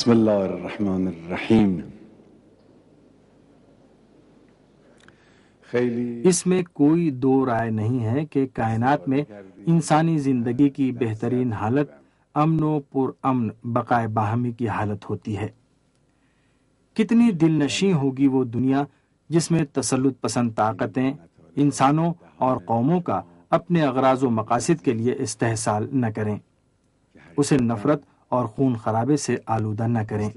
بسم اللہ الرحمن الرحیم. اس میں کوئی دو رائے نہیں ہے کہ کائنات میں انسانی زندگی کی بہترین حالت امن و پر امن بقائے باہمی کی حالت ہوتی ہے. کتنی دل نشیں ہوگی وہ دنیا جس میں تسلط پسند طاقتیں انسانوں اور قوموں کا اپنے اغراض و مقاصد کے لیے استحصال نہ کریں، اسے نفرت اور خون خرابے سے آلودہ نہ کریں.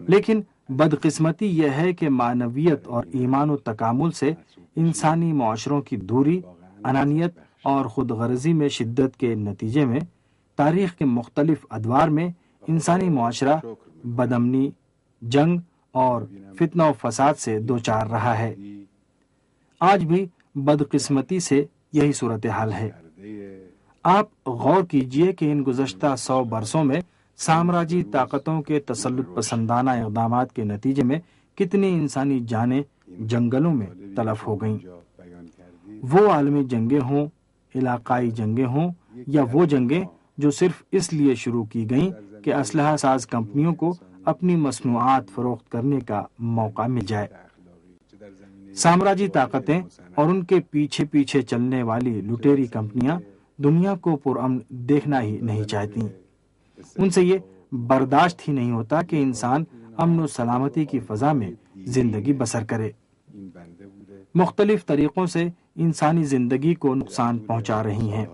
لیکن بدقسمتی یہ ہے کہ معنویت اور ایمان و تکامل سے انسانی معاشروں کی دوری، انانیت اور خود غرضی میں شدت کے نتیجے میں تاریخ کے مختلف ادوار میں انسانی معاشرہ بدامنی، جنگ اور فتنہ و فساد سے دوچار رہا ہے. آج بھی بدقسمتی سے یہی صورتحال ہے. آپ غور کیجئے کہ ان گزشتہ 100 برسوں میں سامراجی طاقتوں کے تسلط پسندانہ اقدامات کے نتیجے میں کتنی انسانی جانیں جنگلوں میں تلف ہو گئیں. وہ عالمی جنگیں ہوں، علاقائی جنگیں ہوں، یا وہ جنگیں جو صرف اس لیے شروع کی گئیں کہ اسلحہ ساز کمپنیوں کو اپنی مصنوعات فروخت کرنے کا موقع مل جائے. سامراجی طاقتیں اور ان کے پیچھے پیچھے چلنے والی لٹیری کمپنیاں دنیا کو پرامن دیکھنا ہی نہیں چاہتی. ان سے یہ برداشت ہی نہیں ہوتا کہ انسان امن و سلامتی کی فضا میں زندگی بسر کرے. مختلف طریقوں سے انسانی زندگی کو نقصان پہنچا رہی ہیں،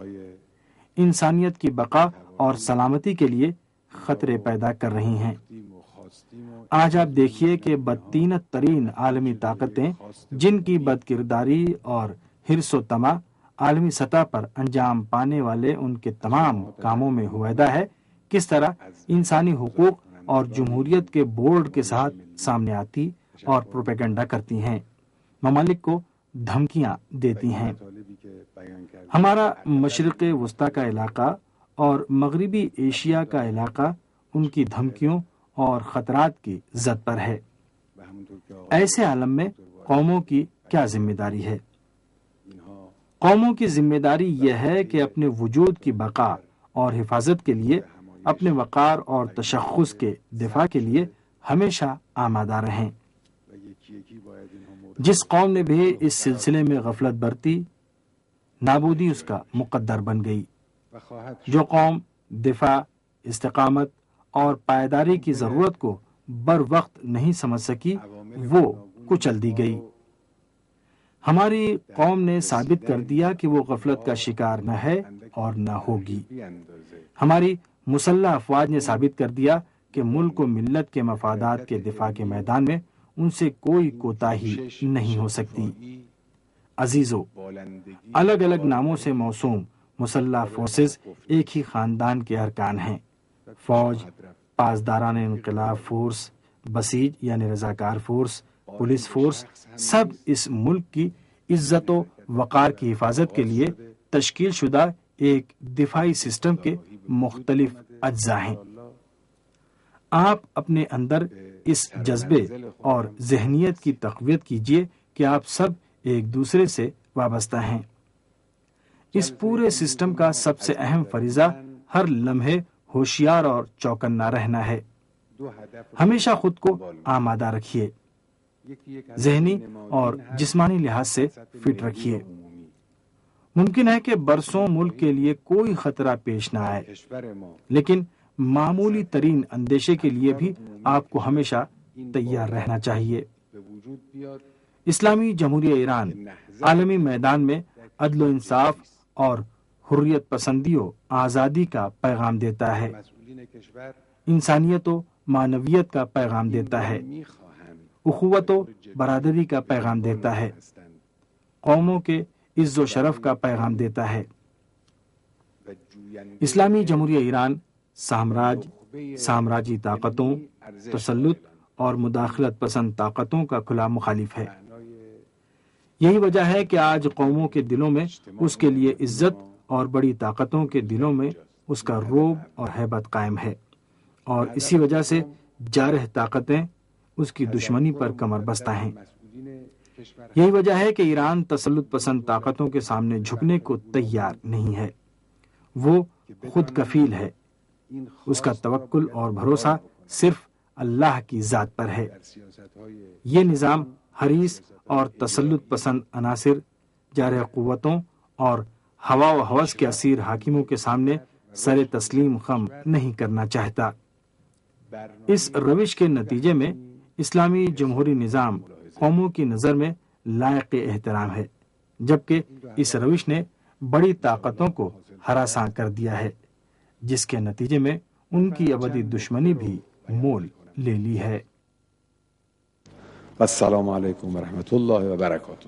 انسانیت کی بقا اور سلامتی کے لیے خطرے پیدا کر رہی ہیں. آج آپ دیکھیے کہ بدطینت ترین عالمی طاقتیں جن کی بد کرداری اور حرص و طمع عالمی سطح پر انجام پانے والے ان کے تمام کاموں میں ہویدہ ہے، کس طرح انسانی حقوق اور جمہوریت کے بورڈ کے ساتھ سامنے آتی اور پروپیگنڈا کرتی ہیں، ممالک کو دھمکیاں دیتی ہیں. ہمارا مشرق وسطی کا علاقہ اور مغربی ایشیا کا علاقہ ان کی دھمکیوں اور خطرات کی زد پر ہے. ایسے عالم میں قوموں کی کیا ذمہ داری ہے؟ قوموں کی ذمہ داری یہ ہے کہ اپنے وجود کی بقا اور حفاظت کے لیے، اپنے وقار اور تشخص کے دفاع کے لیے ہمیشہ آمادہ رہیں. جس قوم نے بھی اس سلسلے میں غفلت برتی، نابودی اس کا مقدر بن گئی. جو قوم دفاع، استقامت اور پائیداری کی ضرورت کو بر وقت نہیں سمجھ سکی، وہ کچل دی گئی. ہماری قوم نے ثابت کر دیا کہ وہ غفلت کا شکار نہ ہے اور نہ ہوگی. ہماری مسلح افواج نے ثابت کر دیا کہ ملک و ملت کے مفادات کے دفاع کے میدان میں ان سے کوئی کوتاہی نہیں ہو سکتی. عزیزو، الگ الگ ناموں سے موسوم مسلح فورسز ایک ہی خاندان کے ارکان ہیں. فوج، پاسداران انقلاب فورس، بسیج یعنی رضاکار فورس، پولیس فورس، سب اس ملک کی عزت و وقار کی حفاظت کے لیے تشکیل شدہ ایک دفاعی سسٹم کے مختلف اجزاء ہیں. آپ اپنے اندر اس جذبے اور ذہنیت کی تقویت کیجیے کہ آپ سب ایک دوسرے سے وابستہ ہیں. اس پورے سسٹم کا سب سے اہم فریضہ ہر لمحے ہوشیار اور چوکنا رہنا ہے. ہمیشہ خود کو آمادہ رکھیے، ذہنی اور جسمانی لحاظ سے فٹ رکھیے. ممکن ہے کہ برسوں ملک کے لیے کوئی خطرہ پیش نہ آئے، لیکن معمولی ترین اندیشے کے لیے بھی آپ کو ہمیشہ تیار رہنا چاہیے. اسلامی جمہوریہ ایران عالمی میدان میں عدل و انصاف اور حریت پسندی و آزادی کا پیغام دیتا ہے، انسانیت و معنویت کا پیغام دیتا ہے، اخوت و برادری کا پیغام دیتا ہے، قوموں کے عز و شرف کا پیغام دیتا ہے. اسلامی جمہوریہ ایران سامراجی طاقتوں، تسلط اور مداخلت پسند طاقتوں کا کھلا مخالف ہے. یہی وجہ ہے کہ آج قوموں کے دلوں میں اس کے لیے عزت اور بڑی طاقتوں کے دلوں میں اس کا رعب اور ہیبت قائم ہے، اور اسی وجہ سے جارح طاقتیں اس کی دشمنی پر کمر بستہ ہیں. یہی وجہ ہے کہ ایران تسلط پسند طاقتوں کے سامنے جھکنے کو تیار نہیں ہے. وہ خود کفیل ہے، اس کا توکل اور بھروسہ صرف اللہ کی ذات پر ہے۔ یہ نظام حریص اور تسلط پسند عناصر، جارح قوتوں اور ہوا و ہوس کے اسیر حاکموں کے سامنے سر تسلیم خم نہیں کرنا چاہتا۔ اس روش کے نتیجے میں اسلامی جمہوری نظام قوموں کی نظر میں لائق احترام ہے، جبکہ اس روش نے بڑی طاقتوں کو ہراساں کر دیا ہے، جس کے نتیجے میں ان کی ابدی دشمنی بھی مول لے لی ہے۔ السلام علیکم ورحمۃ اللہ وبرکاتہ۔